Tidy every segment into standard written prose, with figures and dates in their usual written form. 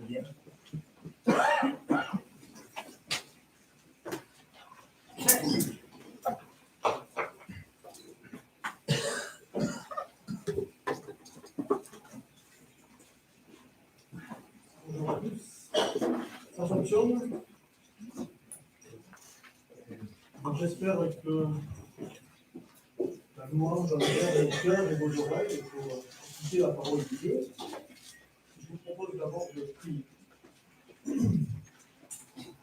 bien. Bonjour à tous. Ça fonctionne? Donc, j'espère que la louange va faire vos cœurs et vos oreilles pour écouter la parole de Dieu. Je vous propose d'abord de prier.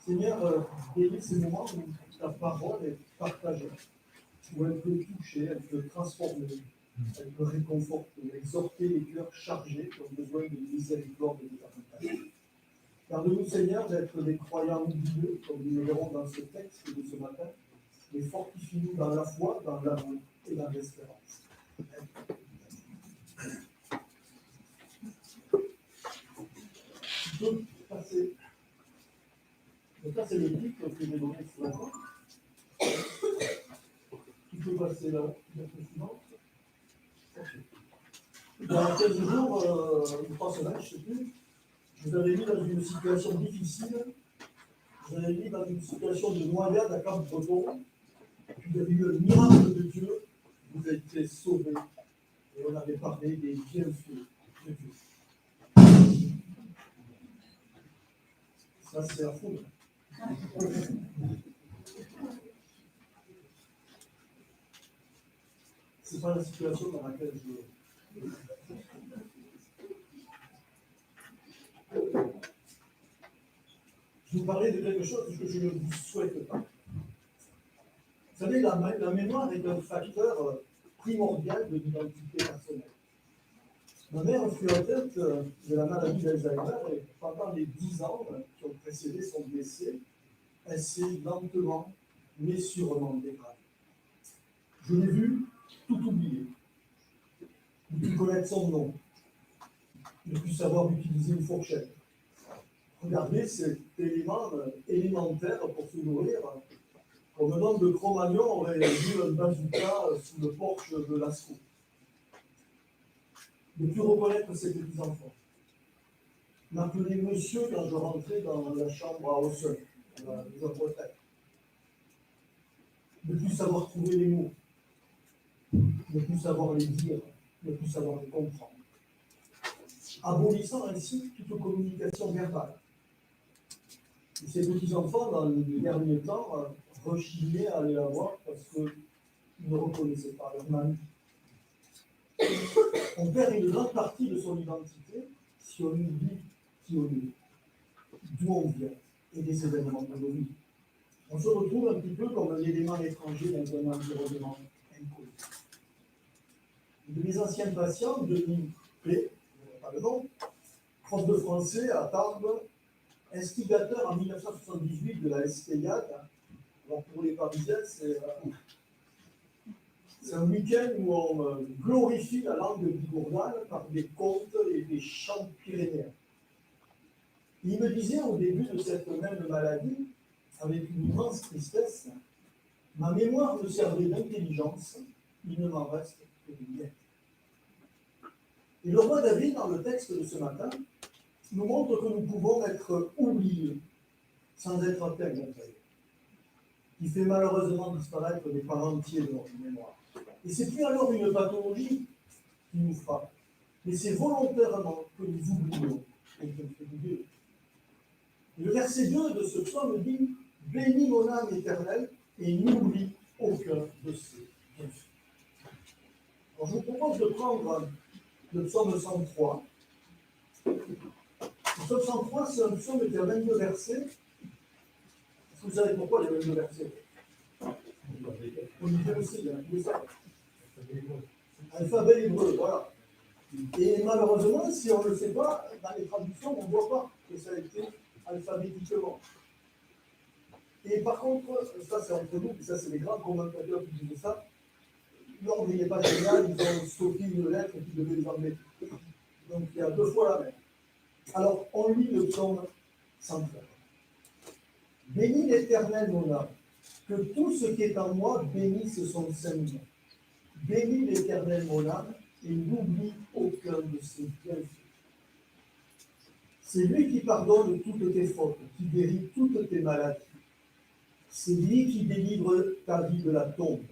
Seigneur, bénis ces moments où ta parole est partagée, où elle peut toucher, elle peut transformer, elle peut réconforter, exhorter les cœurs chargés qui ont besoin de miséricorde et de davantage. Garde-nous, Seigneur, d'être des croyants oublieux, comme nous le verrons dans ce texte de ce matin, mais fortifie-nous dans la foi, dans l'amour et dans l'espérance. Tu peux passer. Donc ça, c'est le titre que j'ai donné ce matin. Tu peux passer là, la suivante. Il y a 15 jours, ou 3 semaines, je ne sais plus, je vous avais mis dans une situation difficile. Je vous avais mis dans une situation de noyade à Cap-Breton. Puis il y a eu le miracle de Dieu. Vous avez été sauvés. Et on avait parlé des bienfaits de Dieu. Ça, c'est la foule. C'est pas la situation dans laquelle je vous parlais de quelque chose que je ne vous souhaite pas. Vous savez, la mémoire est un facteur primordial de l'identité personnelle. Ma mère fut atteinte de la maladie d'Alzheimer et pendant les 10 ans qui ont précédé son décès, elle s'est lentement mais sûrement dégradée. Je l'ai vu tout oublier, ne plus connaître son nom, ne plus savoir utiliser une fourchette. Regardez cet élément élémentaire pour se nourrir. Comme un homme de Cro-Magnon aurait vu un bazooka sous le porche de Lascaux. Ne plus reconnaître ses petits-enfants. M'appeler monsieur quand je rentrais dans la chambre à Hausseuil, dans la maison de retraite. Ne plus savoir trouver les mots. Ne plus savoir les dire. Ne plus savoir les comprendre. Abolissant ainsi toute communication verbale. Et ces petits-enfants, dans les derniers temps, rechignaient à aller la voir parce qu'ils ne reconnaissaient pas leur mamie. On perd une grande partie de son identité si on oublie qui on est, d'où on vient et des événements de nos vies. On se retrouve un petit peu comme un élément étranger dans un environnement inconnu. Un de mes anciens patients, Denis P, pas le nom, prof de français à Tarbes, instigateur en 1978 de la STIAD. Alors pour les Parisiens, c'est un week-end où on glorifie la langue bigourdale par des contes et des chants pyrénéens. Il me disait au début de cette même maladie, avec une immense tristesse, ma mémoire me servait d'intelligence, il ne m'en reste que de miettes. Et le roi David, dans le texte de ce matin, nous montre que nous pouvons être oubliés sans être atteints d'un deuil, qui fait malheureusement disparaître des pans entiers de notre mémoire. Et c'est plus alors une pathologie qui nous frappe, mais c'est volontairement que nous oublions quelque chose de Dieu. Et le verset 2 de ce psaume dit « Bénis mon âme éternelle et n'oublie aucun de ses bienfaits ». Alors je vous propose de prendre le psaume 103. Le psaume 103, c'est un psaume qui a 22 versets. Est-ce que vous savez pourquoi il y a 22 versets? On y fait aussi, il y a tous ça. Alphabet hébreu, voilà. Et malheureusement, si on ne le sait pas, dans les traductions, on ne voit pas que ça a été alphabétiquement. Et par contre, ça c'est entre nous, et ça c'est les grands commentateurs qui disent ça, l'ordre il n'est pas génial, ils ont stocké une lettre qui devait les emmener. Donc il y a 2 fois la même. Alors on lit le psaume 103. Bénis l'Éternel mon âme, que tout ce qui est en moi bénisse son saint nom. Bénis l'Éternel mon âme, et n'oublie aucun de ses bienfaits. C'est lui qui pardonne toutes tes fautes, qui guérit toutes tes maladies. C'est lui qui délivre ta vie de la tombe,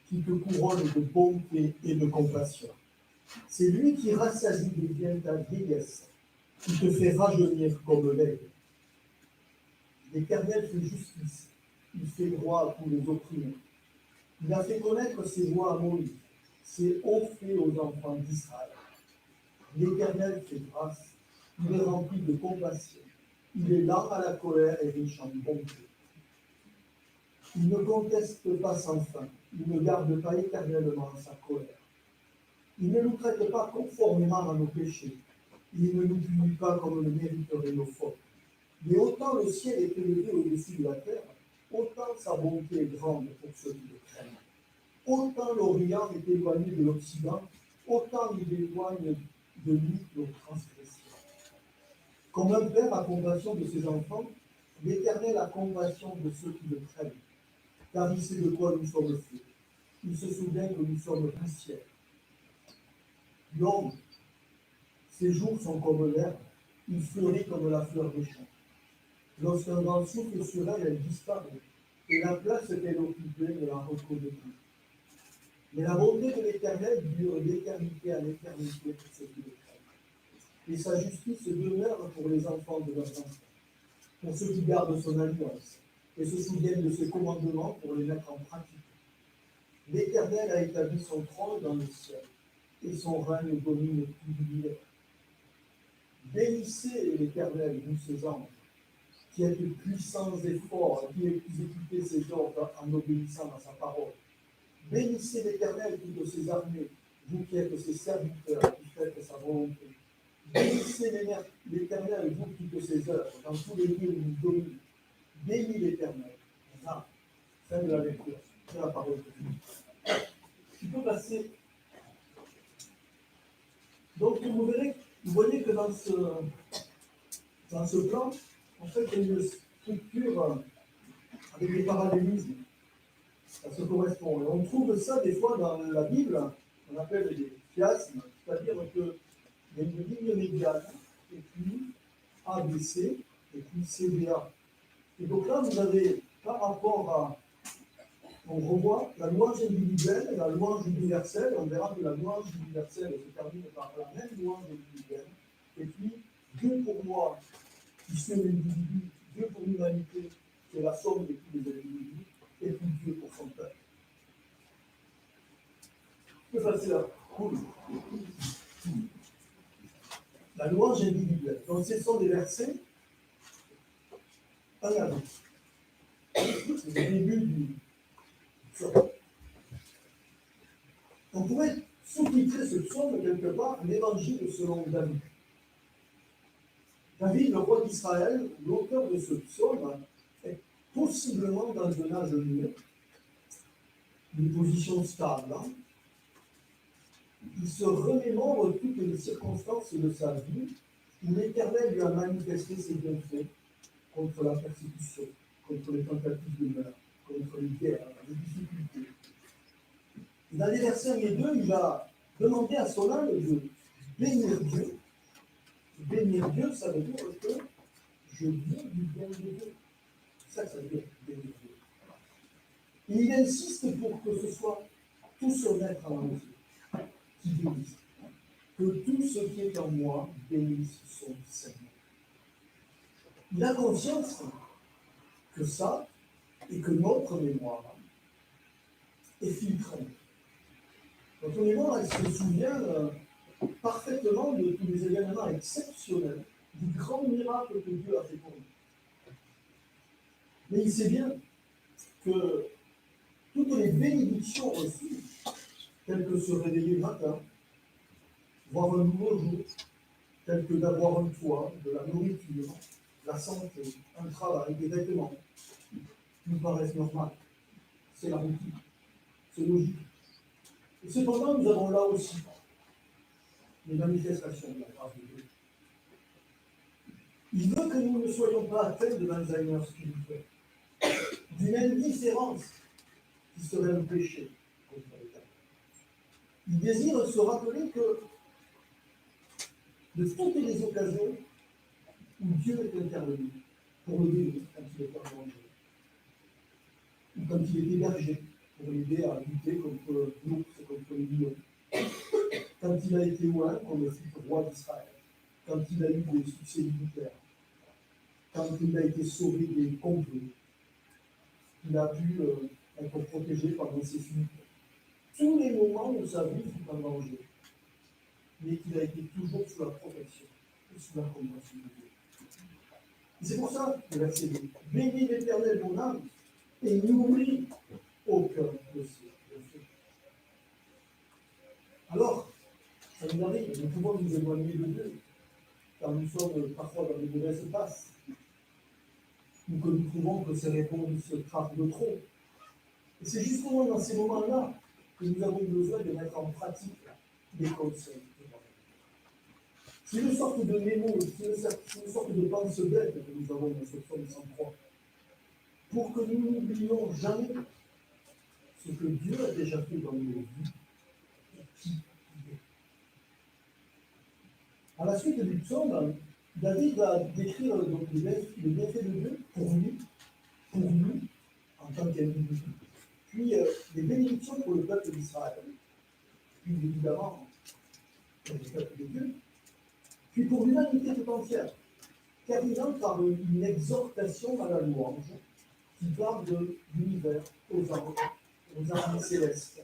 qui te couronne de bonté et de compassion. C'est lui qui rassasie de bien ta vieillesse, qui te fait rajeunir comme l'aigle. L'Éternel fait justice, il fait droit à tous les opprimés. Il a fait connaître ses voies à Moïse, ses hauts faits aux enfants d'Israël. L'Éternel fait grâce, il est rempli de compassion, il est lent à la colère et riche en bonté. Il ne conteste pas sans fin, il ne garde pas éternellement sa colère. Il ne nous traite pas conformément à nos péchés, il ne nous punit pas comme le mériteraient nos fautes. Mais autant le ciel est élevé au-dessus de la terre, autant sa bonté est grande pour ceux qui le craignent. Autant l'Orient est éloigné de l'Occident, autant il éloigne de nous nos transgressions. Comme un père a compassion de ses enfants, l'Éternel a compassion de ceux qui le craignent, car il sait de quoi nous sommes faits. Il se souvient que nous sommes poussière. L'homme, ses jours sont comme l'herbe, il fleurit comme la fleur des champs. Lorsqu'un vent souffle sur elle, elle disparaît, et la place qu'elle occupait ne la reconnaît plus. Mais la bonté de l'Éternel dure d'éternité à l'éternité pour ceux qui le craignent. Et sa justice demeure pour les enfants de leurs enfants, pour ceux qui gardent son alliance, et se souviennent de ses commandements pour les mettre en pratique. L'Éternel a établi son trône dans le ciel, et son règne domine tout l'univers. Bénissez l'Éternel, vous ses anges, qui êtes puissants et forts, qui exécutez ses ordres en obéissant à sa parole. Bénissez l'Éternel, toutes ses armées, vous qui êtes ses serviteurs, qui faites sa volonté. Bénissez l'Éternel, vous toutes ses œuvres, dans tous les lieux où il domine. Bénis l'Éternel. Voilà. Fin de la lecture. C'est la parole de Dieu. Tu peux passer. Donc vous voyez que dans ce plan, en fait, il y a une structure avec des parallélismes. Ça se correspond. Et on trouve ça des fois dans la Bible, on appelle des chiasmes, c'est-à-dire qu'il y a une ligne médiane, et puis ABC, et puis CBA. Et donc là, vous avez, par rapport à, on revoit la louange individuelle et la louange universelle. On verra que la louange universelle se termine par la même louange individuelle. Et puis, Dieu pour moi, qui suis l'individu, Dieu pour l'humanité, qui est la somme de tous les individus, et puis Dieu pour son peuple. Que facile à cool. La louange individuelle. Donc, ce sont des versets 1 à 2. C'est le début du psaume. On pourrait sous-titrer ce psaume quelque part l'évangile selon David. David, le roi d'Israël, l'auteur de ce psaume, est possiblement dans un âge mûr, une position stable. Il se remémore toutes les circonstances de sa vie où l'Éternel lui a manifesté ses bienfaits contre la persécution, contre les tentatives de meurtre, contre les guerres, les difficultés. Et dans les versets 1 et 2, il va demander à son âme de bénir Dieu. Bénir Dieu, ça veut dire que je vis du bien de Dieu. C'est ça que ça veut dire, bénir Dieu. Et il insiste pour que ce soit tout se mettre en eux qui bénisse. Que tout ce qui est en moi bénisse son Seigneur. Il a conscience que ça, et que notre mémoire est filtrée. Notre mémoire, elle se souvient parfaitement de tous les événements exceptionnels, du grand miracle que Dieu a fait pour nous. Mais il sait bien que toutes les bénédictions reçues, telles que se réveiller le matin, voir un nouveau jour, telles que d'avoir un toit, de la nourriture, la santé, un travail, des vêtements, nous paraissent normales. C'est la routine, c'est logique. Et cependant, nous avons là aussi les manifestations de la grâce de Dieu. Il veut que nous ne soyons pas atteints de l'Alzheimer spirituel, d'une indifférence qui serait un péché contre l'État. Il désire se rappeler que de toutes les occasions où Dieu est intervenu pour le bénir quand il était en danger, ou quand il était berger pour l'aider à lutter contre l'ours et contre les lions, quand il a été loin comme le futur roi d'Israël, quand il a eu des succès militaires, quand il a été sauvé des complots, il a pu être protégé pendant ses fuites. Tous les moments de sa vie sont en danger, mais qu'il a été toujours sous la protection et sous la compassion de Dieu. Et c'est pour ça que le verset 2, bénis l'Éternel mon âme, et n'oublie aucun de ses bienfaits. Alors, ça nous arrive, nous pouvons nous éloigner de Dieu, car nous sommes parfois dans des mauvaises passes, ou que nous trouvons que ces réponses se frappent de trop. Et c'est justement dans ces moments-là que nous avons besoin de mettre en pratique des conseils. C'est une sorte de mémo, c'est une sorte de pensée bête que nous avons dans ce psaume 103, pour que nous n'oublions jamais ce que Dieu a déjà fait dans nos vies et qui il est. À la suite du psaume, David va décrire donc les bienfaits de Dieu pour lui, pour nous, en tant qu'individu, puis les bénédictions pour le peuple d'Israël, puis évidemment pour le peuple de Dieu, puis pour l'humanité tout entière, terminant par une exhortation à la louange qui parle de l'univers aux armées célestes,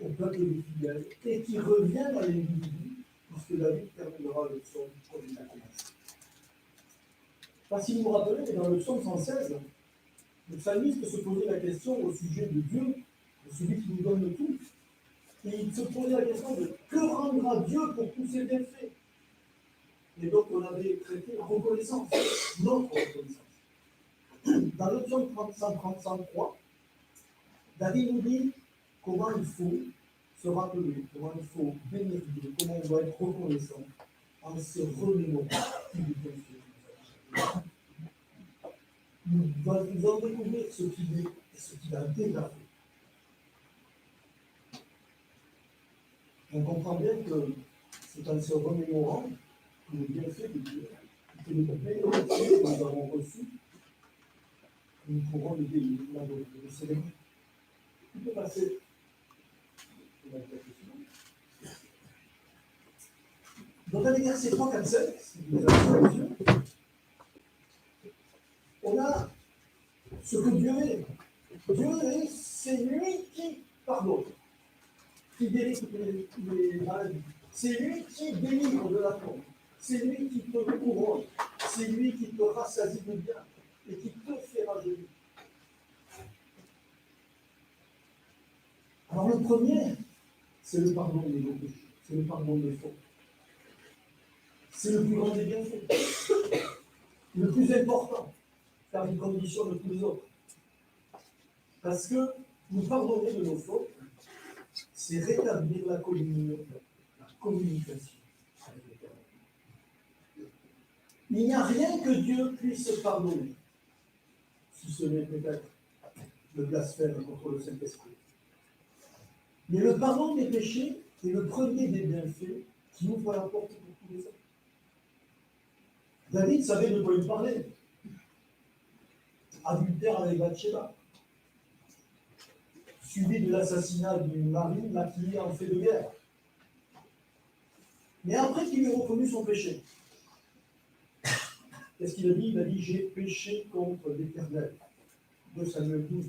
au peuple des fidèles, et qui revient à l'individu, puisque David terminera le psaume comme il a commencé. Parce si vous vous rappelez, mais dans le psaume 116, le psalmiste se posait la question au sujet de Dieu, de celui qui nous donne tout, et il se posait la question de que rendra Dieu pour tous ses bienfaits. Et donc on avait traité reconnaissance, notre reconnaissance. Dans le psaume 133, David nous dit comment il faut se rappeler, comment il faut bénir Dieu, comment on doit être reconnaissant en se remémorant tous les bienfaits. Nous allons découvrir ce qu'il est et ce qu'il a déjà fait. On comprend bien que c'est en se remémorant que les bienfaits de Dieu, que les bénédictions que nous avons reçues, que nous pourrons les bénir, les célébrer. Tu peux passer. Donc, dans les versets 3, 4, 5, si vous les avez sous les yeux, on a ce que Dieu est. Dieu est, c'est lui qui pardonne, qui guérit toutes les maladies. C'est lui qui délivre de la tombe. C'est lui qui te couronne. C'est lui qui te rassasie de bien et qui te fait rajeunir. Alors le premier, c'est le pardon des nos péchés, c'est le pardon des fautes. C'est le plus grand des bienfaits, le plus important, car il conditionne tous les autres. Parce que nous pardonner de nos fautes, c'est rétablir la communion, la communication avec l'Éternel. Il n'y a rien que Dieu puisse pardonner, si ce n'est peut-être le blasphème contre le Saint-Esprit. Mais le pardon des péchés est le premier des bienfaits qui ouvre la porte pour tous les autres. David savait de quoi il parlait. Adultère avec Bathsheba, suivi de l'assassinat d'une mari maquillée en fait de guerre. Mais après qu'il ait reconnu son péché, qu'est-ce qu'il a dit? Il a dit: j'ai péché contre l'Éternel. 2 Samuel 12.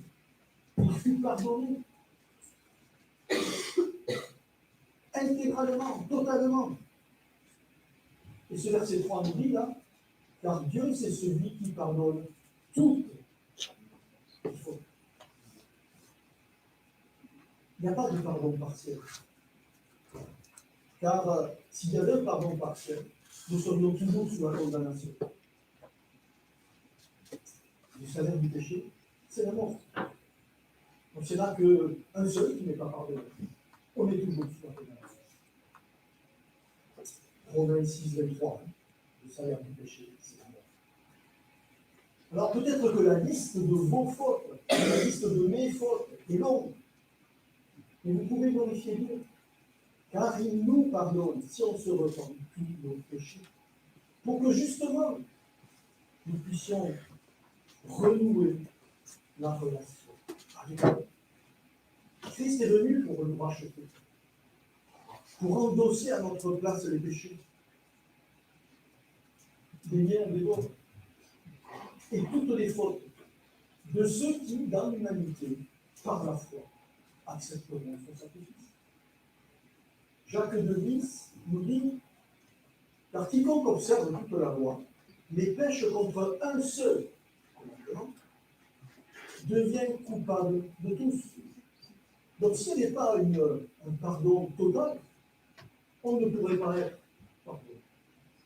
Il fut pardonné. Intégralement, totalement. Et ce verset 3 nous dit là, car Dieu c'est celui qui pardonne toutes les fautes. Il n'y a pas de pardon partiel. Car s'il y avait un pardon partiel, nous serions toujours sous la condamnation. Le salaire du péché, c'est la mort. Donc c'est là qu'un seul qui n'est pas pardonné. On est toujours sous la condamnation. Romains 6, 23, le salaire du péché, c'est la mort. Alors peut-être que la liste de vos fautes, la liste de mes fautes est longue, mais vous pouvez glorifier Dieu, car il nous pardonne si on se repent de tous nos péchés, pour que justement nous puissions renouer la relation avec Dieu. Christ est venu pour nous racheter, pour endosser à notre place les péchés, des miens, des vôtres, et toutes les fautes de ceux qui, dans l'humanité, par la foi, accepteront son sacrifice. Jacques de Nice nous dit, car quiconque observe toute la loi, mais pêche contre un seul commandement, devient coupable de tous. Donc s'il n'y a pas un pardon total, on ne pourrait pas être pardonné.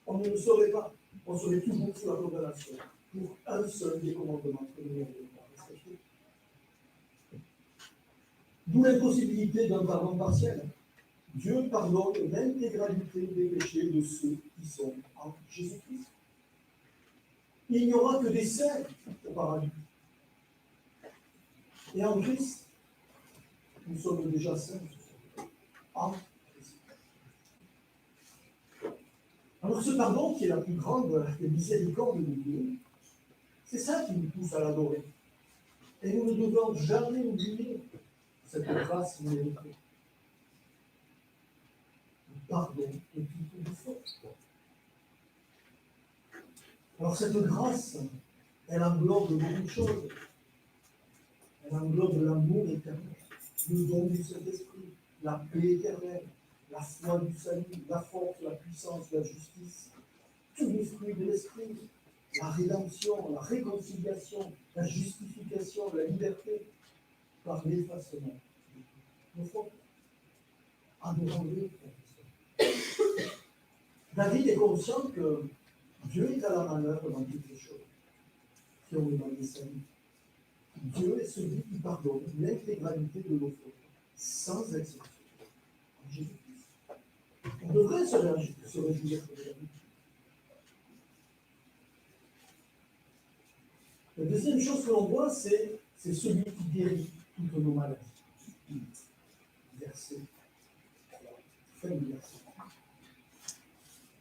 On ne le saurait pas. On serait toujours sous la condamnation pour un seul des commandements que nous n'avons pas respecté. D'où l'impossibilité d'un pardon partiel. Dieu pardonne l'intégralité des péchés de ceux qui sont en Jésus-Christ. Il n'y aura que des saints au paradis. Et en Christ, nous sommes déjà saints en Christ. Alors ce pardon, qui est la plus grande des miséricordes de Dieu, c'est ça qui nous pousse à l'adorer. Et nous ne devons jamais oublier cette grâce méritée. Le pardon de toutes les fautes. Alors cette grâce, elle englobe beaucoup de choses. Elle englobe l'amour éternel, le don du Saint-Esprit, la paix éternelle, la foi du salut, la force, la puissance, la justice, tous les fruits de l'Esprit, la rédemption, la réconciliation, la justification, la liberté, par l'effacement de nos fautes. Adorons-le. David est conscient que Dieu est à la manœuvre dans toutes les choses qui ont demandé sa vie. Dieu est celui qui pardonne l'intégralité de nos fautes, sans exception, en Jésus-Christ. On devrait se réjouir de la vie. La deuxième chose que l'on voit, c'est celui qui guérit toutes nos maladies. Verset 3, fin du verset.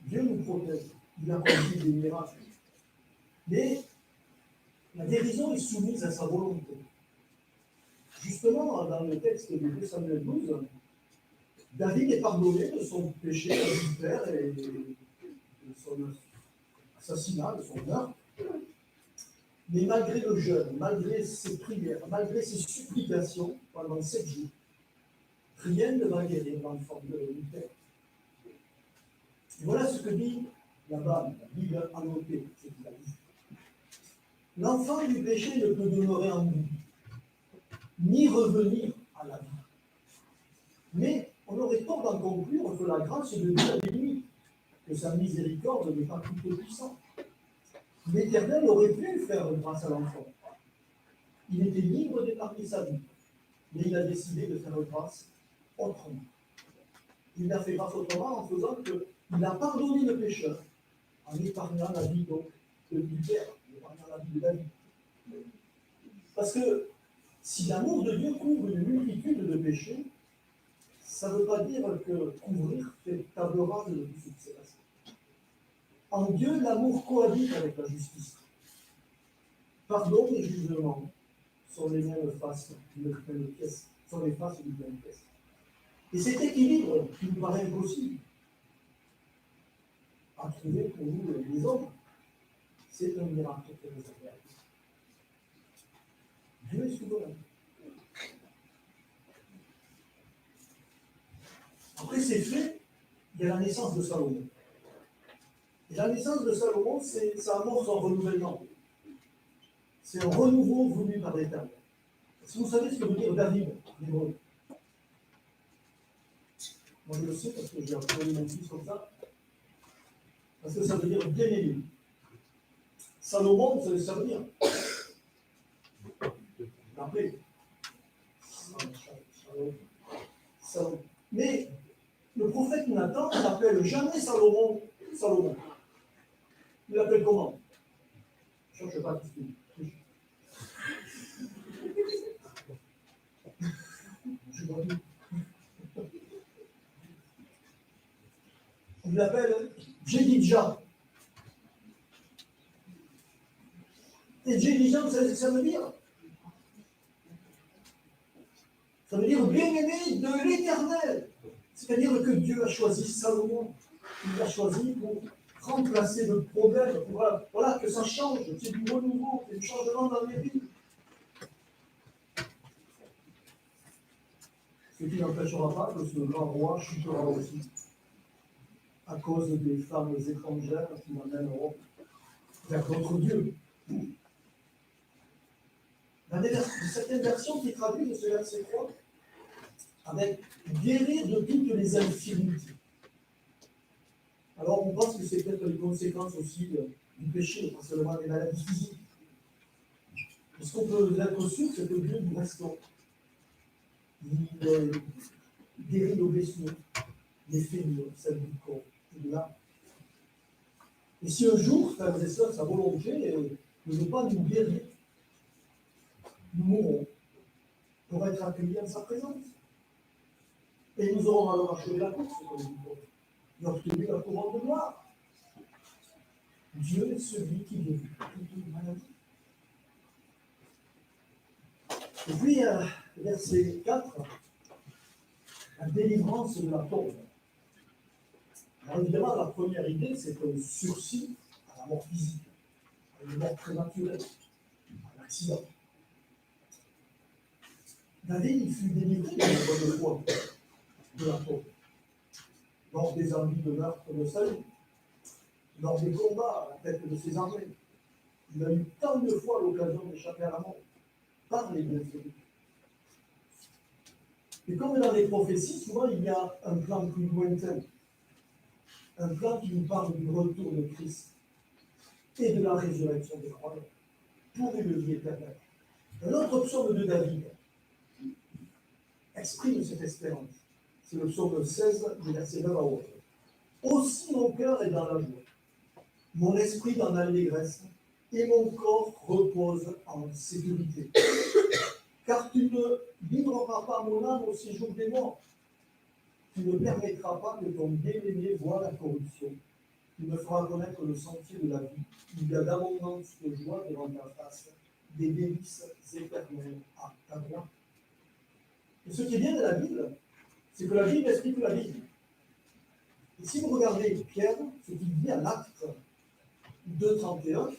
Dieu nous protège, il accomplit des miracles. Mais la guérison est soumise à sa volonté. Justement, dans le texte de 2 Samuel 12, David est pardonné de son péché adultère et de son assassinat, de son meurtre. Mais malgré le jeûne, malgré ses prières, malgré ses supplications pendant 7 jours, rien ne va guérir l'enfant de l'adultère. Et voilà ce que dit la Bible annotée, c'est la Bible. L'enfant du péché ne peut demeurer en nous, ni revenir à la vie. Mais on aurait tort d'en conclure que la grâce de Dieu a des limites, que sa miséricorde n'est pas toute puissante. L'Éternel aurait pu faire grâce à l'enfant. Il était libre d'épargner sa vie, mais il a décidé de faire grâce autrement. Il a fait grâce autrement en faisant qu'il a pardonné le pécheur, en épargnant la vie donc de Père, en épargnant la vie de David. Parce que si l'amour de Dieu couvre une multitude de péchés, ça ne veut pas dire que couvrir fait table rase de tout ce qui s'est passé. En Dieu, l'amour cohabite avec la justice. Pardon et jugement sont les mêmes faces d'une même pièce, sont les faces d'une même pièce. Et cet équilibre qui nous paraît impossible à trouver pour nous les hommes, c'est un miracle que nous avons. Dieu est souverain. Après ces faits, il y a la naissance de Salomon. Et la naissance de Salomon, ça amorce un renouvellement. C'est un renouveau voulu par l'Éternel. Est-ce que vous savez ce que veut dire David en hébreu? Moi je le sais parce que j'ai appris mon fils comme ça. Parce que ça veut dire bien-aimé. Salomon, ça veut dire. Après. Salomon. Mais le prophète Nathan n'appelle jamais Salomon Salomon. Il l'appelle comment? Je ne cherche pas tout ce qu'il dit. Je vois tout. Il l'appelle Jedidja. Et diligent, ça veut dire? Ça veut dire bien-aimé de l'Éternel. C'est-à-dire que Dieu a choisi Salomon. Il l'a choisi pour remplacer le problème. Voilà, que ça change, qu'il y ait du renouveau, qu'il y ait du changement dans les vies. Ce qui n'empêchera pas que ce grand roi chutera aussi, à cause des femmes étrangères qui l'emmèneront vers d'autres dieux. Dans certaines versions qui traduisent ce verset 3 avec guérir de toutes les infirmités. Alors on pense que c'est peut-être les conséquences aussi du péché, pas seulement des maladies physiques. Mais ce qu'on peut être sûr, c'est que Dieu nous restaure. Il guérit nos blessures, les faiblures, celles du corps et de l'âme. Et si un jour, frères et sœurs, sa volonté ne veut pas nous guérir, nous mourrons pour être accueillis en sa présence. Et nous aurons alors achevé la course, comme dit Paul, et obtenu la couronne de gloire. Dieu est celui qui guérit toute maladie. Et puis, verset 4, la délivrance de la tombe. Alors évidemment, la première idée, c'est un sursis à la mort physique, à une mort prématurée, à un accident. David, il fut délivré de la bonne foi de la tombe, lors des envies de meurtre de Saül, lors des combats à la tête de ses armées. Il a eu tant de fois l'occasion d'échapper à la mort par les bienfaits. Et comme dans les prophéties, souvent il y a un plan plus lointain, un plan qui nous parle du retour de Christ et de la résurrection des croyants pour une vie éternelle. Un autre psaume de David exprime cette espérance. C'est le psaume 16, du verset 9 à 11. Aussi mon cœur est dans la joie, mon esprit dans l'allégresse, et mon corps repose en sécurité. Car tu ne livreras pas mon âme au séjour des morts. Tu ne permettras pas que ton bien-aimé voie la corruption. Tu me feras connaître le sentier de la vie. Il y a d'abondance de joie devant ta face, des délices éternelles à ta droite. Et ce qui est bien de la Bible, c'est que la Bible explique la Bible. Et si vous regardez Pierre, ce qu'il dit en Actes 2,31,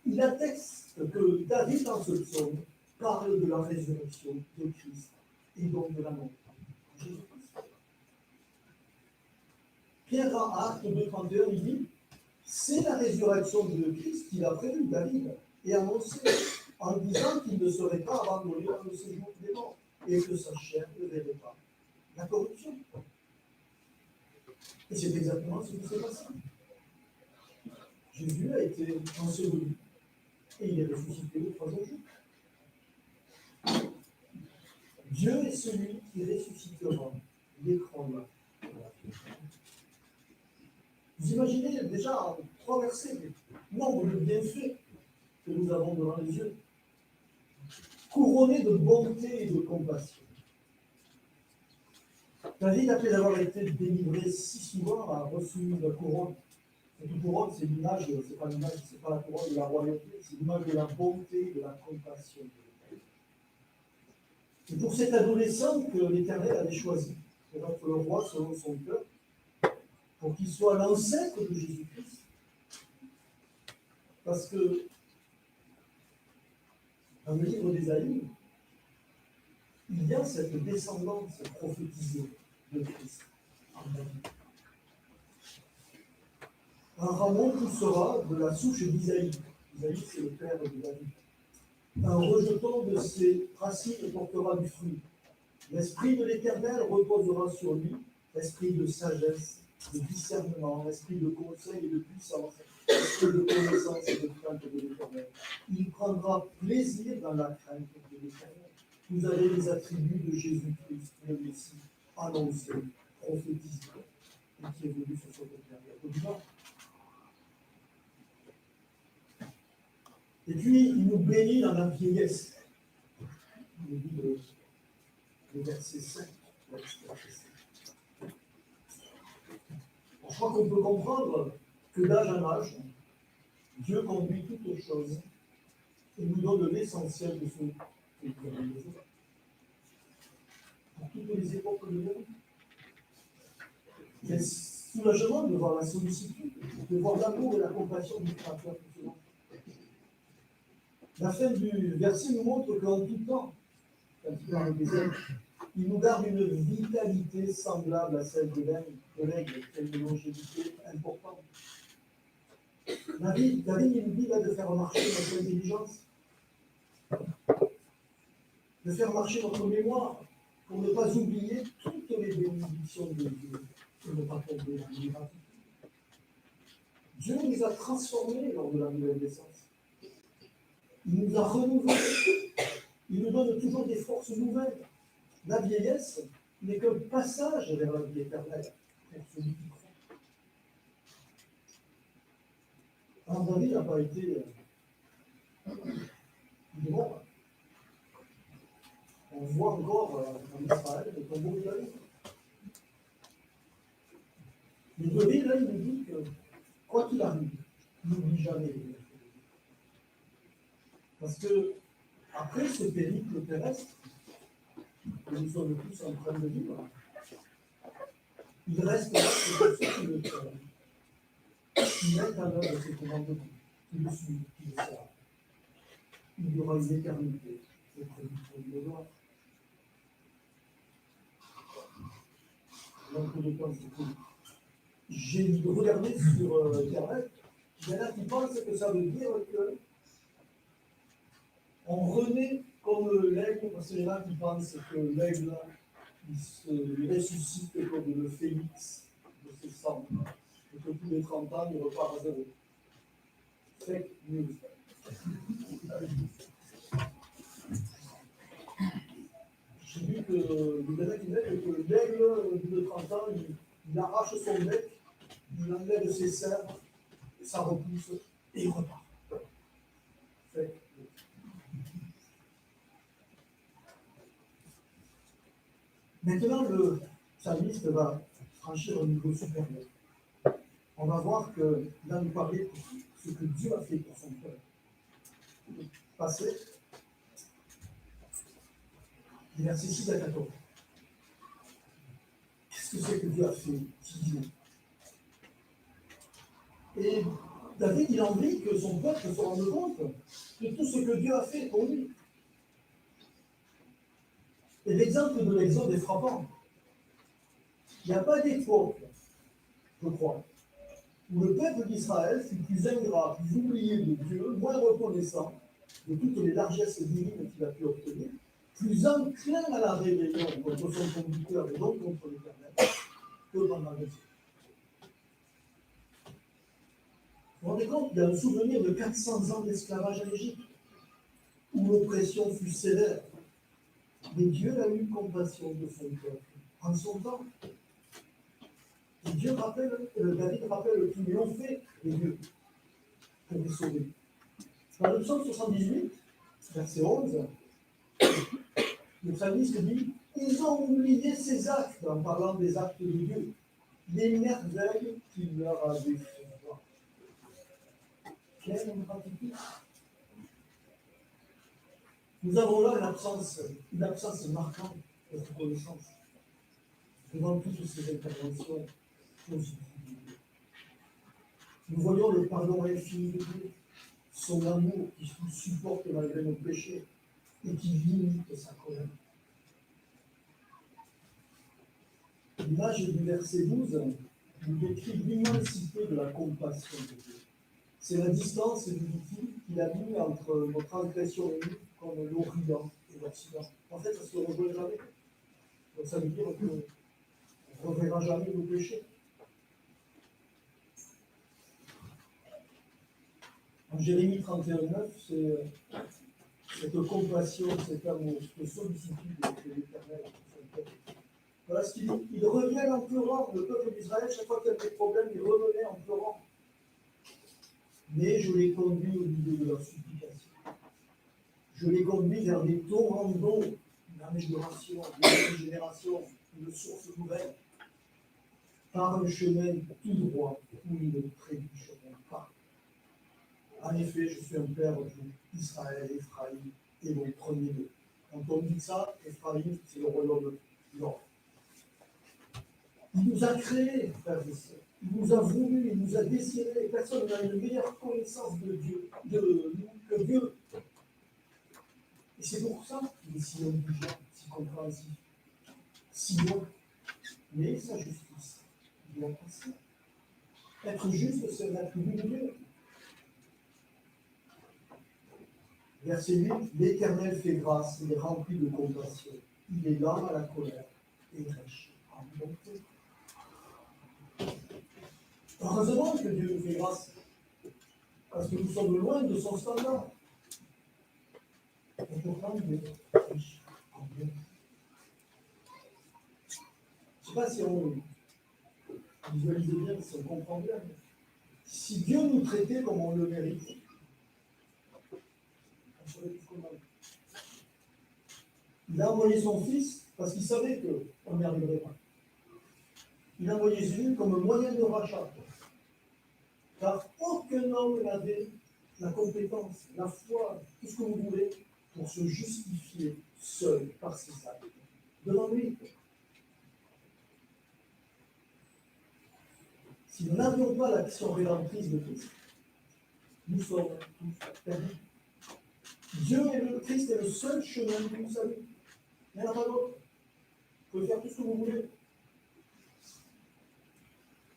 il atteste que David, dans ce psaume, parle de la résurrection de Christ et donc de la mort de Jésus-Christ. Pierre, en Actes 2,31, il dit c'est la résurrection de Christ qu'il a prévue, David, et annoncé en disant qu'il ne serait pas abandonné dans le séjour des morts et que sa chair ne verrait pas la corruption. Et c'est exactement ce qui s'est passé. Jésus a été enseveli et il est ressuscité le troisième jour. Dieu est celui qui ressuscitera les croyants. Vous imaginez déjà en 3 versets le nombre de bienfaits que nous avons devant les yeux, couronnés de bonté et de compassion. David, après avoir été délivré si souvent, a reçu la couronne. Cette couronne, c'est l'image, c'est pas l'image, c'est pas la couronne de la royauté, c'est l'image de la bonté, de la compassion. C'est pour cet adolescent que l'Éternel avait choisi pour être le roi selon son cœur, pour qu'il soit l'ancêtre de Jésus-Christ. Parce que dans le livre d'Ésaïe, il y a cette descendance prophétisée de Christ en David. Un rameau poussera de la souche d'Isaïe. Isaïe, c'est le père de David. Un rejeton de ses racines portera du fruit. L'esprit de l'Éternel reposera sur lui, esprit de sagesse, de discernement, esprit de conseil et de puissance, esprit de connaissance et de crainte de l'Éternel. Il prendra plaisir dans la crainte de l'Éternel. Vous avez les attributs de Jésus-Christ, le Messie, annoncé, prophétisé, et qui est venu sur cette terre. Et puis, il nous bénit dans la vieillesse. Il nous dit le verset 5. Je crois qu'on peut comprendre que d'âge en âge, Dieu conduit toutes choses et nous donne l'essentiel de ce que nous avons besoin. Pour toutes les époques de monde. Quel soulagement de voir la sollicitude, de voir l'amour et la compassion du Créateur pour ce monde. La fin du verset nous montre qu'en tout temps, quand il parle des êtres, il nous garde une vitalité semblable à celle de l'aigle, une longévité importante. David, il nous dit là de faire marcher notre intelligence, de faire marcher notre mémoire, pour ne pas oublier toutes les bénédictions de Dieu, et ne pas tomber dans l'ingratitude. Dieu nous a transformés lors de la nouvelle naissance. Il nous a renouvelés. Il nous donne toujours des forces nouvelles. La vieillesse n'est qu'un passage vers la vie éternelle pour celui qui croit. Alors David n'a pas été mort. On voit encore en Israël le tombeau de David. Mais David, là, il nous dit que, quoi qu'il arrive, n'oublie jamais. Parce que, après ce périple terrestre, que nous sommes tous en train de vivre, il reste là que ceux qui le font, qui mettent en œuvre ses commandements, qui le suivent, qui le servent. Il y aura une éternité auprès du trône de gloire. Donc, le temps, c'est tout. J'ai regardé sur Internet, il y en a qui pensent que ça veut dire que on renaît comme l'aigle, parce qu'il y en a qui pensent que l'aigle, il ressuscite comme le phénix de ses cendres, et que tous les 30 ans, il repart à zéro. Fake news. J'ai vu que il y en a qui disent que l'aigle de 30 ans, il arrache son bec, il enlève ses serres, ça repousse, et il repart. Fake news. Maintenant, le psalmiste va franchir un niveau supérieur. On va voir qu'il va nous parler de ce que Dieu a fait pour son peuple. Passé, du verset 6 à 14. Qu'est-ce que c'est que Dieu a fait quotidiennement? Et David, il a envie que son peuple se rende compte de tout ce que Dieu a fait pour lui. Et l'exemple de l'Exode est frappant. Il n'y a pas d'époque, je crois, où le peuple d'Israël fut plus ingrat, plus oublié de Dieu, moins reconnaissant de toutes les largesses divines qu'il a pu obtenir, plus enclin à la rébellion contre son conducteur et donc contre l'Éternel, que pendant le siècle. Vous vous rendez compte, il y a un souvenir de 400 ans d'esclavage en Égypte, où l'oppression fut sévère. Mais Dieu a eu compassion de son peuple en son temps. Et David rappelle qu'ils l'ont fait, les dieux, pour les sauver. Dans le psaume 78, verset 11, le psalmiste dit: ils ont oublié ses actes, en parlant des actes de Dieu, les merveilles qu'il leur avait fait voir. Quelle ingratitude! Nous avons là une absence marquante de reconnaissance devant toutes ces interventions positives. Nous voyons le pardon infini de Dieu, son amour qui nous supporte malgré nos péchés et qui limite sa colère. L'image du verset 12 nous décrit l'immensité de la compassion de Dieu. C'est la distance, dit-il, qu'il a mis entre nos transgressions et nous, comme l'Orient et l'Occident. En fait, ça ne se rejoint jamais. Donc ça veut dire qu'on ne reverra jamais nos péchés. En Jérémie 31:9, c'est cette compassion, cet amour, cette sollicitude de l'Éternel. Voilà ce qu'il dit. Ils reviennent en pleurant. Le peuple d'Israël, chaque fois qu'il y avait des problèmes, ils revenaient en pleurant. Mais je les conduis au milieu de leur supplication. Je les conduis vers des torrents d'eau, une amélioration, une régénération, une source nouvelle, par un chemin tout droit où ils ne trébucheront pas. En effet, je suis un père d'Israël, Ephraïm et mon premier-né. Quand on dit ça, Ephraïm, c'est le royaume nord. Il nous a créés, frères et sœurs. Il nous a voulu, il nous a désirés. Personne n'a une meilleure connaissance de Dieu, de nous, que Dieu. Et c'est pour ça qu'il est si indulgent, si compréhensif, si bon. Mais sa justice doit passer. Être juste, c'est un attribut de Dieu. Verset 8, l'Éternel fait grâce, il est rempli de compassion. Il est lent à la colère et riche en bonté. Heureusement que Dieu nous fait grâce, parce que nous sommes loin de son standard. Et pourtant, il est riche en bonté. Je ne sais pas si on visualise bien, si on comprend bien. Si Dieu nous traitait comme on le mérite, on serait plus comment. Il a envoyé son Fils parce qu'il savait qu'on n'y arriverait pas. Il a envoyé Jésus comme un moyen de rachat. Car aucun homme n'avait la compétence, la foi, tout ce que vous voulez, pour se justifier seul par ses actes devant lui. Si nous n'avions pas l'action rédemptrice de Christ, nous sommes tous perdus. Dieu et le Christ est le seul chemin du salut. Il n'y en a pas d'autre. Vous pouvez faire tout ce que vous voulez.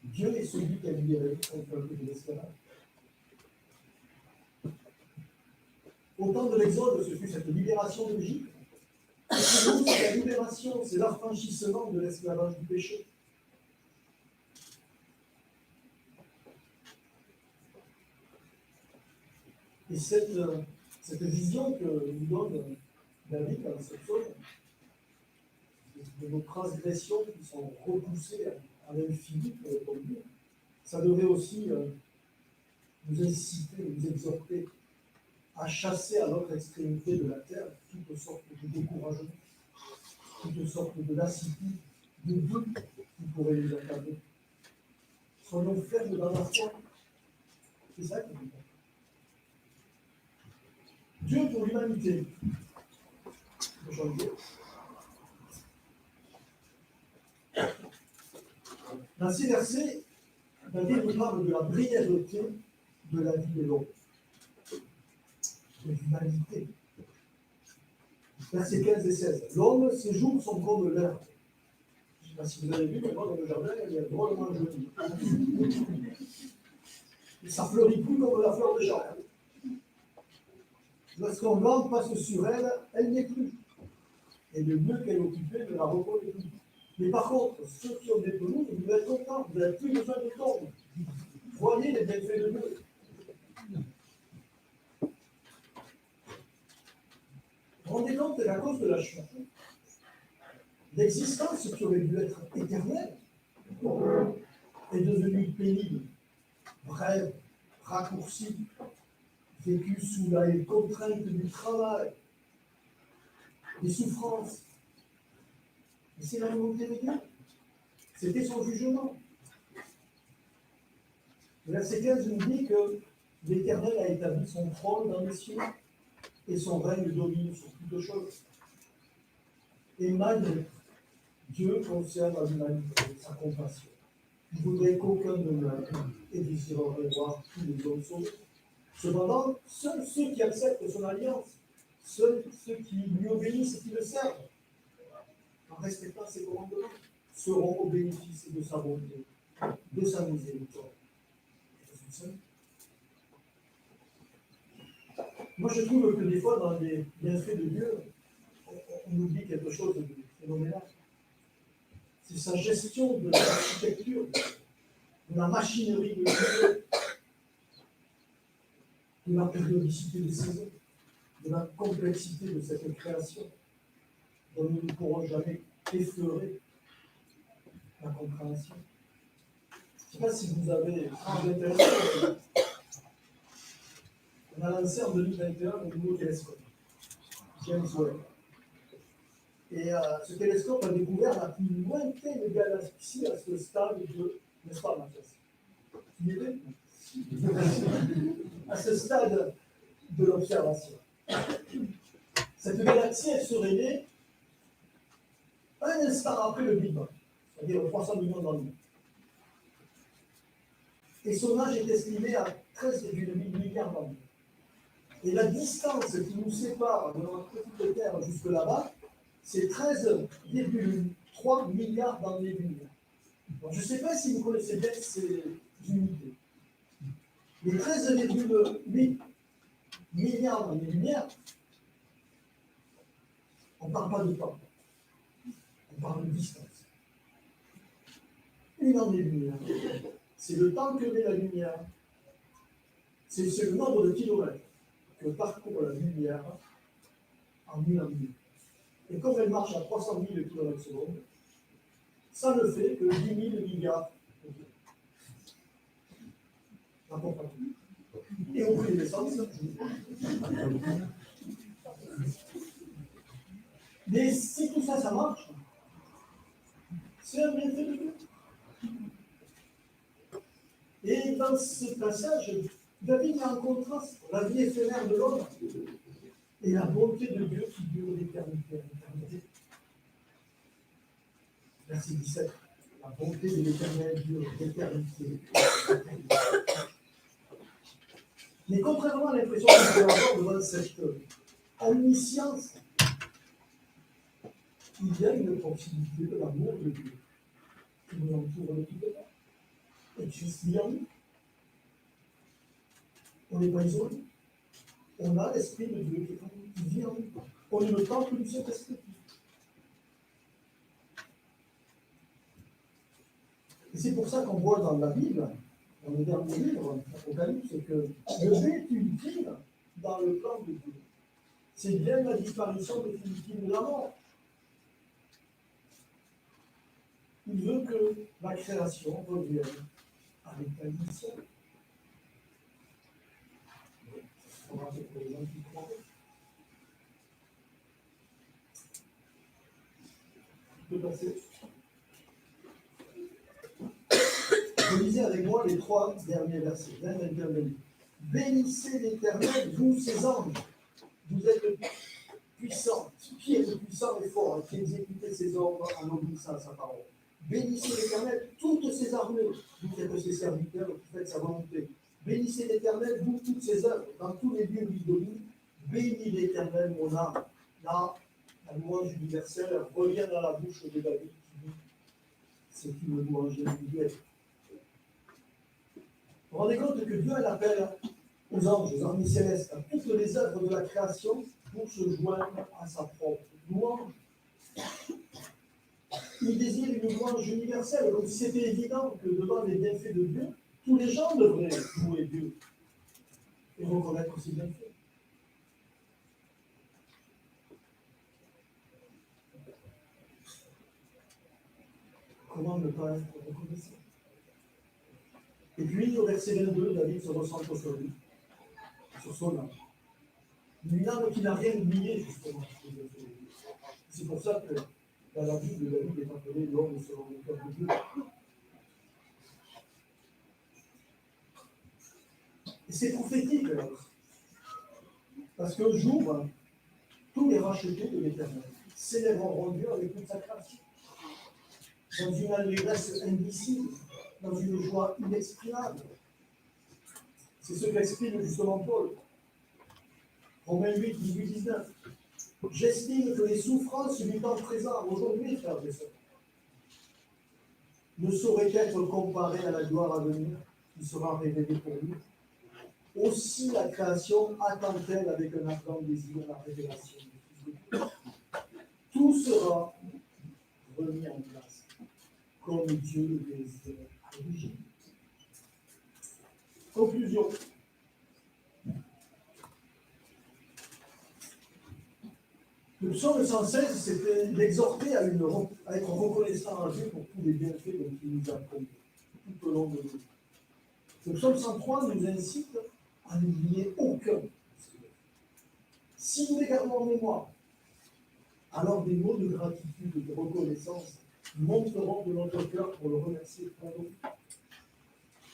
Dieu est celui qui a libéré son peuple de l'esclavage. Au temps de l'Exode, ce fut cette libération de l'Égypte. Pour nous, c'est la libération, c'est l'affranchissement de l'esclavage du péché. Et cette vision que nous donne David dans ce psaume, de nos transgressions qui sont repoussées à l'infini, pour dire, ça devrait aussi nous inciter, nous exhorter à chasser à l'autre extrémité de la terre toutes sortes de découragement, toutes sortes de lassitude, de doute qui pourraient nous accabler. Soyons fermes dans la foi. C'est ça qui nous parle. Dieu pour l'humanité. Dans ces versets, David nous parle de la brièveté de la vie de l'homme, de l'humanité. Versets 15 et 16. L'homme, ses jours sont comme l'herbe. Je ne sais pas si vous avez vu, mais moi dans le jardin, il y a drôlement joli. Et ça fleurit plus comme la fleur de champ. Lorsqu'un vent passe sur elle, elle n'est plus. Et le lieu qu'elle occupait ne la reconnaît plus. Mais par contre, ceux qui ont des pelouses, vous êtes contents, vous n'avez plus besoin de tombe. Voyez les bienfaits de Dieu. Vous vous rendez compte qu'à cause de la chute, l'existence qui aurait dû être éternelle est devenue pénible, brève, raccourcie, vécue sous la contrainte du travail, des souffrances. Mais c'est la volonté de Dieu. C'était son jugement. Le verset 15 nous dit que l'Éternel a établi son trône dans les cieux et son règne domine sur toutes choses. Et malgré Dieu conserve à l'humanité sa compassion. Il voudrait qu'aucun ne meure et désirerait voir tous les hommes sauvés. Cependant, seuls ceux qui acceptent son alliance, seuls ceux qui lui obéissent et qui le servent, en respectant ses commandements, seront au bénéfice de sa bonté, de sa miséricorde et de son salut. Moi, je trouve que des fois, dans les bienfaits de Dieu, on oublie quelque chose de phénoménal. C'est sa gestion de l'architecture, de la machinerie de Dieu, de la périodicité des saisons, de la complexité de cette création, dont nous ne pourrons jamais effleurer la compréhension. Je ne sais pas si vous avez intéressé. On a lancé en 2021 un nouveau télescope, James Webb. Et ce télescope a découvert la plus lointaine galaxie à ce stade de, n'est-ce pas, Mathias? Tu y étais? à ce stade de l'observation. Cette galaxie, elle serait née un instant après le Big Bang, c'est-à-dire 300 millions d'années. Et son âge est estimé à 13,8 milliards d'années. Et la distance qui nous sépare de notre petite Terre jusque là-bas, c'est 13,3 milliards d'années-lumière. Je ne sais pas si vous connaissez bien ces unités. Les 13,8 milliards d'années-lumière, on ne parle pas de temps, on parle de distance. Une année-lumière, c'est le temps que met la lumière, c'est le nombre de kilomètres que parcourt la lumière en une année. Et comme elle marche à 300 000 km/s, ça ne fait que 10 000 milliards. Et au prix de l'essence, mais si tout ça, ça marche, c'est un bienfait de Dieu. Et dans ce passage, David met en contraste la vie éphémère de l'homme et la bonté de Dieu qui dure d'éternité en éternité. Verset 17. La bonté de l'Éternel dure d'éternité en éternité. Mais contrairement à l'impression qu'on peut avoir devant cette omniscience, il y a une proximité de l'amour de Dieu qui nous entoure de tout temps et qui vit en nous. On n'est pas isolé. On a l'Esprit de Dieu qui vit en nous. On est le temple du Saint-Esprit. Et c'est pour ça qu'on voit dans la Bible, dans le dernier livre, l'Apocalypse, que le but ultime dans le plan de Dieu, c'est bien la disparition définitive de la mort. Il veut que la création revienne avec la mission. On va faire pour les gens qui croient. Tu peux passer. Vous lisez avec moi les 3 derniers versets, 20, 21, 22. Bénissez l'Éternel, vous ses anges. Vous êtes puissants, qui est le puissant et fort, qui exécutez ses ordres en obéissant à sa parole. Bénissez l'Éternel, toutes ses armées, vous êtes ses serviteurs qui faites sa volonté. Bénissez l'Éternel, vous toutes ses œuvres, dans tous les lieux où il domine. Bénis l'Éternel, mon âme. Là, la louange universelle revient dans la bouche de David qui dit c'est une louange individuelle. Vous vous rendez compte que Dieu appelle aux anges, aux armées célestes, à toutes les œuvres de la création pour se joindre à sa propre louange. Il désire une louange universelle. Donc c'était évident que devant les bienfaits de Dieu, tous les gens devraient louer Dieu et reconnaître ses bienfaits. Comment ne pas être reconnaissant? Et puis, au verset 22, David se recentre sur lui, sur son âme. Une âme qui n'a rien oublié, justement. C'est pour ça que dans la Bible, David est appelé l'homme selon le cœur de Dieu. Et c'est prophétique, parce qu'un jour, tous les rachetés de l'Éternel célébreront Dieu avec toute sa création, dans une allégresse indicible, dans une joie inexprimable. C'est ce qu'exprime justement Paul. Romains 8, 18, 19. J'estime que les souffrances du temps présent, aujourd'hui, frères et sœurs, ne sauraient être comparées à la gloire à venir qui sera révélée pour nous. Aussi la création attend-elle avec un ardent désir la révélation du Fils de Dieu. Tout sera remis en place, comme Dieu le désire à l'origine. Conclusion. Le psaume 116, c'était d'exhorter à être reconnaissant à Dieu pour tous les bienfaits dont il nous a accomplis tout au long de nous. Le psaume 103 nous incite à n'oublier aucun. Si nous les gardons en mémoire, alors des mots de gratitude et de reconnaissance monteront de notre cœur pour le remercier pour nous.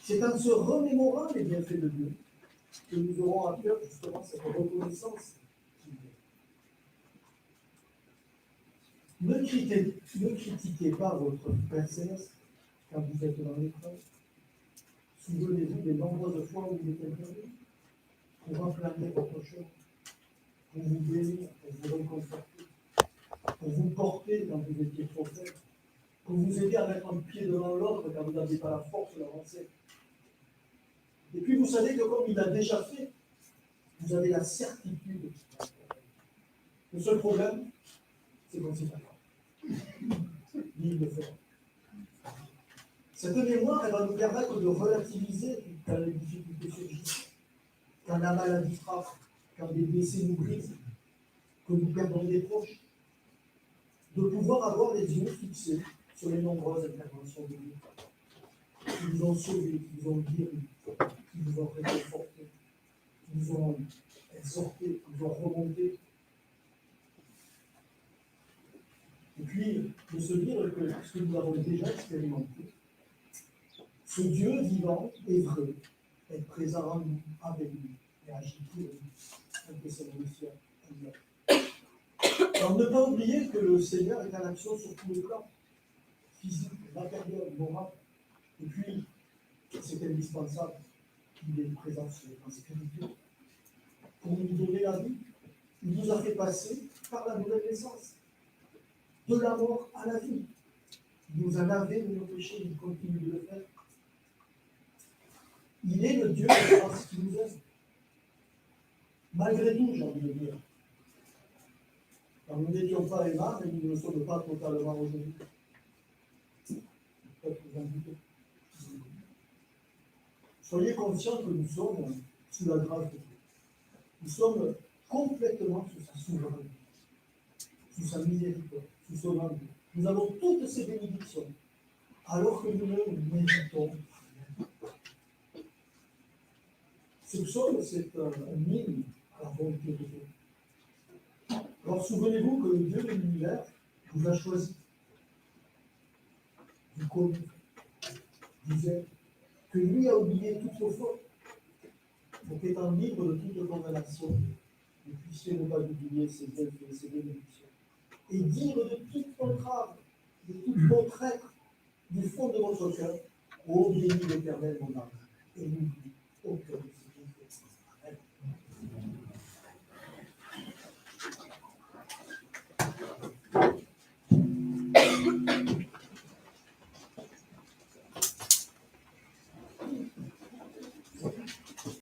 C'est en se remémorant les bienfaits de Dieu que nous aurons à faire justement cette reconnaissance. Ne critiquez pas votre Père Céleste quand vous êtes dans l'épreuve. Souvenez-vous des nombreuses fois où il est intervenu pour enflammer votre cœur, pour vous bénir, pour vous réconforter, pour vous porter quand vous étiez trop faible, pour vous aider à mettre un pied devant l'autre quand vous n'aviez pas la force d'avancer. Et puis vous savez que comme il a déjà fait, vous avez la certitude. Le seul problème, c'est qu'on ne sait pas grave. Il le fera. Cette mémoire, elle va nous permettre de relativiser quand les difficultés surgissent, quand la maladie frappe, quand des blessés nous brisent, que nous perdons des proches, de pouvoir avoir les yeux fixés sur les nombreuses interventions de Dieu qui nous ont sauvés, qui nous ont guéris, qui nous ont réconfortés, qui nous ont exhortés, qui nous ont remontés. Et puis, de se dire que ce que nous avons déjà expérimenté, ce Dieu vivant est vrai, est présent en nous, avec nous, et agit pour nous, un Thessaloniciens 1. Alors, ne pas oublier que le Seigneur est en action sur tous les plans, physique, matériel, moral. Et puis, c'est indispensable qu'il ait une présence sur les plans spirituels. Pour nous donner la vie, il nous a fait passer par la nouvelle naissance, de la mort à la vie. Il nous a lavé de nos péchés, il continue de le faire. Il est le Dieu de grâce qui nous aime. Malgré tout, j'ai envie de dire. Car nous n'étions pas aimables et nous ne le sommes pas totalement aujourd'hui. Peut-être vous en doutez. Soyez conscients que nous sommes sous la grâce de Dieu. Nous sommes complètement sous sa souveraineté, sous sa miséricorde, sous son amour. Nous avons toutes ces bénédictions, alors que nous ne méritons rien. Ce psaume, c'est un hymne à la volonté de Dieu. Alors souvenez-vous que le Dieu de l'univers vous a choisi. Vous connaissez, vous êtes, que lui a oublié toutes vos fautes, pour qu'étant libre de toute condamnation, vous puissiez ne pas oublier ses œuvres et ses bénédictions. Et dire de toute votre âme, de tout votre être, du fond de votre cœur, ô béni l'Éternel, mon âme, et n'oublie aucun.